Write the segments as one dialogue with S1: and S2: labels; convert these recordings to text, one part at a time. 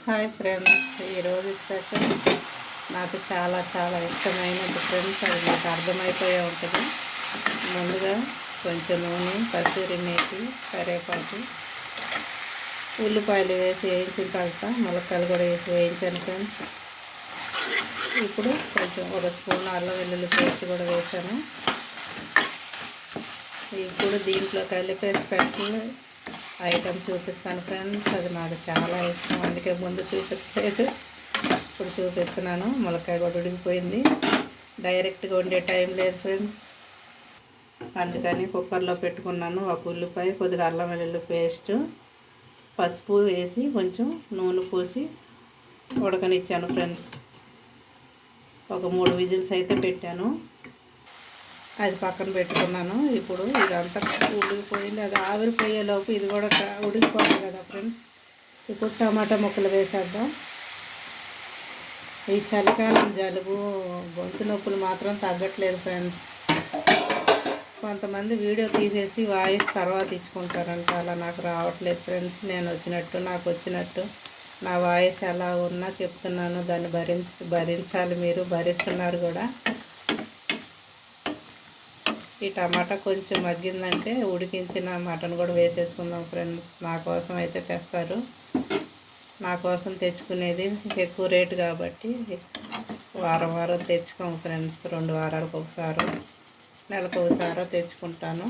S1: Hi friends, ఈరోజు special నాకు చాలా చాలా ఇష్టమైనది ఫ్రెండ్స్. అది మీకు అర్థమైపోయే ఉంటుంది. ముందుగా కొంచెం నూనె, కస్తూరి మేతి, కరివేపాకు, ఉల్లిపాయలు వేసి వేయించిన తర్వాత ములక్కాయలు కూడా వేసి వేయించాను ఫ్రెండ్స్. ఇప్పుడు కొంచెం ఒక స్పూన్ అల్లం వెల్లుల్లి పేస్ట్ కూడా వేసాను. ఇప్పుడు దీంట్లో కలిపే స్పెషల్ ఐటమ్ చూపిస్తాను ఫ్రెండ్స్. అది నాకు చాలా ఇష్టం, అందుకే ముందు చూపించలేదు, ఇప్పుడు చూపిస్తున్నాను. ములక్కాయ కూడా ఉడికిపోయింది. డైరెక్ట్గా వండే టైం లేదు ఫ్రెండ్స్, అందుకని కుక్కర్లో పెట్టుకున్నాను. ఒక ఉల్లిపాయ, కొద్దిగా అల్లం వెల్లుల్లి పేస్ట్, పసుపు వేసి కొంచెం నూనె పోసి ఉడకనిచ్చాను ఫ్రెండ్స్. ఒక 3 విజిల్స్ అయితే పెట్టాను. అది పక్కన పెట్టుకున్నాను. ఇప్పుడు ఇదంతా ఉడికిపోయింది. అది ఆవిరిపోయేలోపు ఇది కూడా ఉడికిపోతుంది కదా ఫ్రెండ్స్. ఇప్పుడు టమాటా ముక్కలు వేసేద్దాం. ఈ చలికాలం జలుబు, గొంతు నొప్పులు మాత్రం తగ్గట్లేదు ఫ్రెండ్స్. కొంతమంది వీడియో తీసేసి వాయిస్ తర్వాత ఇచ్చుకుంటారంట, అలా నాకు రావట్లేదు ఫ్రెండ్స్. నేను వచ్చినట్టు నాకు వచ్చినట్టు నా వాయిస్ ఎలా ఉన్నా చెప్తున్నాను. దాన్ని భరించాలి, మీరు భరిస్తున్నారు కూడా. ఈ టమాటా కొంచెం మగ్గిందంటే ఉడికించిన మటన్ కూడా వేసేసుకుందాం ఫ్రెండ్స్. నా కోసం అయితే తెస్తారు, నా కోసం తెచ్చుకునేది ఎక్కువ రేటు కాబట్టి వారం వారం తెచ్చుకోము ఫ్రెండ్స్. 2 వారాలకు ఒకసారి, నెలకు ఒకసారి తెచ్చుకుంటాను.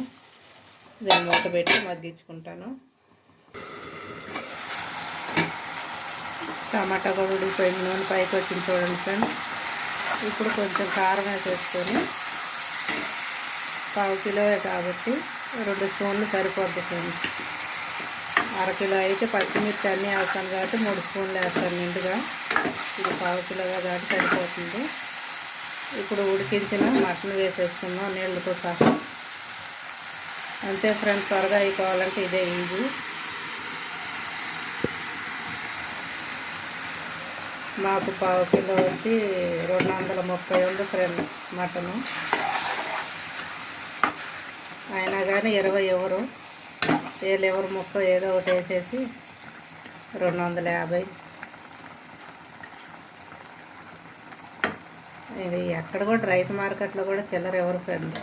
S1: దాన్ని మూత పెట్టి మగ్గించుకుంటాను. టమాటా కూడా ఉడికిపోయింది, నూనె పైకి వచ్చింది చూడండి ఫ్రెండ్స్. ఇప్పుడు కొంచెం కారం వేసేసుకొని, 1/2 కిలో కాబట్టి 2 స్పూన్లు సరిపోద్ది ఫ్రెండ్స్. 1/2 కిలో అయితే పచ్చిమిర్చి అన్నీ వేస్తాను కాబట్టి 3 స్పూన్లు వేస్తాను నిండుగా. ఇది 1/2 కిలోగా కాబట్టి సరిపోతుంది. ఇప్పుడు ఉడికించిన మటన్ వేసేసుకుందాం నీళ్ళతో సహా. అంతే ఫ్రెండ్స్, త్వరగా అయిపోవాలంటే ఇదే ఈజీ. మాకు 1/2 కిలో వచ్చి 230 ఉంది ఫ్రెండ్స్ మటను. అయినా కానీ 20 ఎవరు లివర్ ముక్క ఏదో ఒకటి వేసేసి 250. ఇది ఎక్కడ కూడా రైతు మార్కెట్లో కూడా చిల్లర ఎవరు ఫ్రెండ్స్.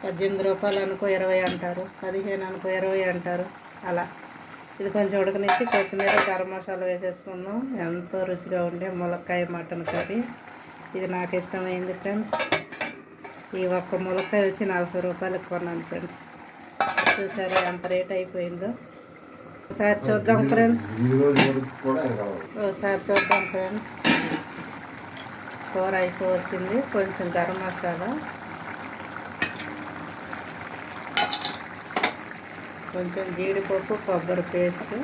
S1: 18 రూపాయలు అనుకో 20 అంటారు, 15 అనుకో 20 అంటారు అలా. ఇది కొంచెం ఉడకనిచ్చి కొత్తిమీర, గరం మసాలా వేసేసుకుందాం. ఎంతో రుచిగా ఉండే ములక్కాయ మటన్ కర్రీ. ఇది నాకు ఇష్టమైంది ఫ్రెండ్స్. ఈ ఒక్క ములక్కాయ వచ్చి 40 రూపాయలకు కొన్నాను ఫ్రెండ్స్. చూసారా ఎంత రేట్ అయిపోయిందో. ఒకసారి చూద్దాం ఫ్రెండ్స్, కూర అయిపోవచ్చింది. కొంచెం గరం మసాలా, కొంచెం జీడిపప్పు, కొబ్బరి పేస్ట్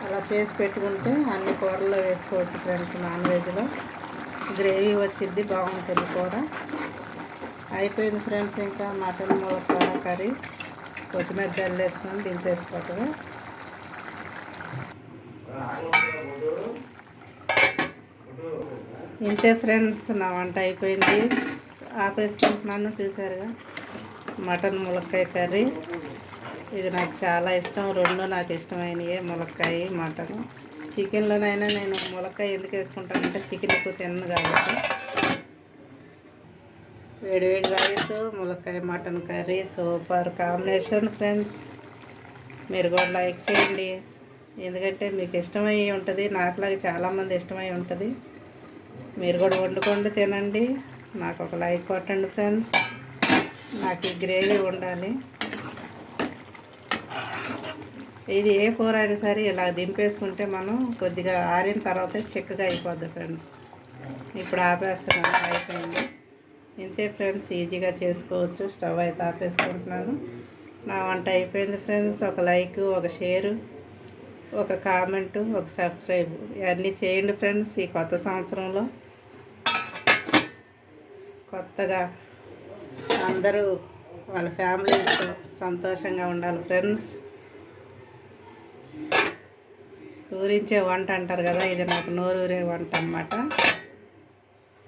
S1: అలా చేసి పెట్టుకుంటే అన్ని కూరల్లో వేసుకోవచ్చు ఫ్రెండ్స్. నాన్ వెజ్లో గ్రేవీ వచ్చింది, బాగుంటుంది కూర. అయిపోయింది ఫ్రెండ్స్. ఇంకా మటన్ ములక్కాయ కర్రీ కొత్తిమీర జల్లేసుకొని దించేసుకోవటమే. ఇంతే ఫ్రెండ్స్, నా వంట అయిపోయింది. ఆపేసుకుంటున్నాను. చూసారుగా మటన్ ములక్కాయ కర్రీ. ఇది నాకు చాలా ఇష్టం. 2 నాకు ఇష్టమైనవి, ములక్కాయ, మటన్. చికెన్లోనైనా నేను ములక్కాయ ఎందుకు వేసుకుంటానంటే చికెన్ ఎక్కువ తిన్నాను కాబట్టి. వేడివేడి రైస్, ములక్కాయ mutton curry super combination friends. మీరు కూడా లైక్ చేయండి, ఎందుకంటే మీకు ఇష్టమై ఉంటుంది, నాకులాగా చాలామంది ఇష్టమై ఉంటుంది. మీరు కూడా వండుకోండి, తినండి. నాకు ఒక లైక్ కొట్టండి ఫ్రెండ్స్. నాకు ఈ గ్రేవీ ఉండాలి. ఇది ఏ కూర అయినా సరే ఇలా దింపేసుకుంటే మనం కొద్దిగా ఆరిన తర్వాత చిక్కగా అయిపోద్ది ఫ్రెండ్స్. ఇప్పుడు ఆపేస్తున్నాను, అయిపోయింది. ఇంతే ఫ్రెండ్స్, ఈజీగా చేసుకోవచ్చు. స్టవ్ అయితే ఆపేసుకుంటున్నాను. నా వంట అయిపోయింది ఫ్రెండ్స్. ఒక లైక్, ఒక షేరు, ఒక కామెంటు, ఒక సబ్స్క్రైబ్ ఇవన్నీ చేయండి ఫ్రెండ్స్. ఈ కొత్త సంవత్సరంలో కొత్తగా అందరూ వాళ్ళ ఫ్యామిలీస్తో సంతోషంగా ఉండాలి ఫ్రెండ్స్. ఊరించే వంట అంటారు కదా, ఇది నాకు నోరూరే వంట అన్నమాట.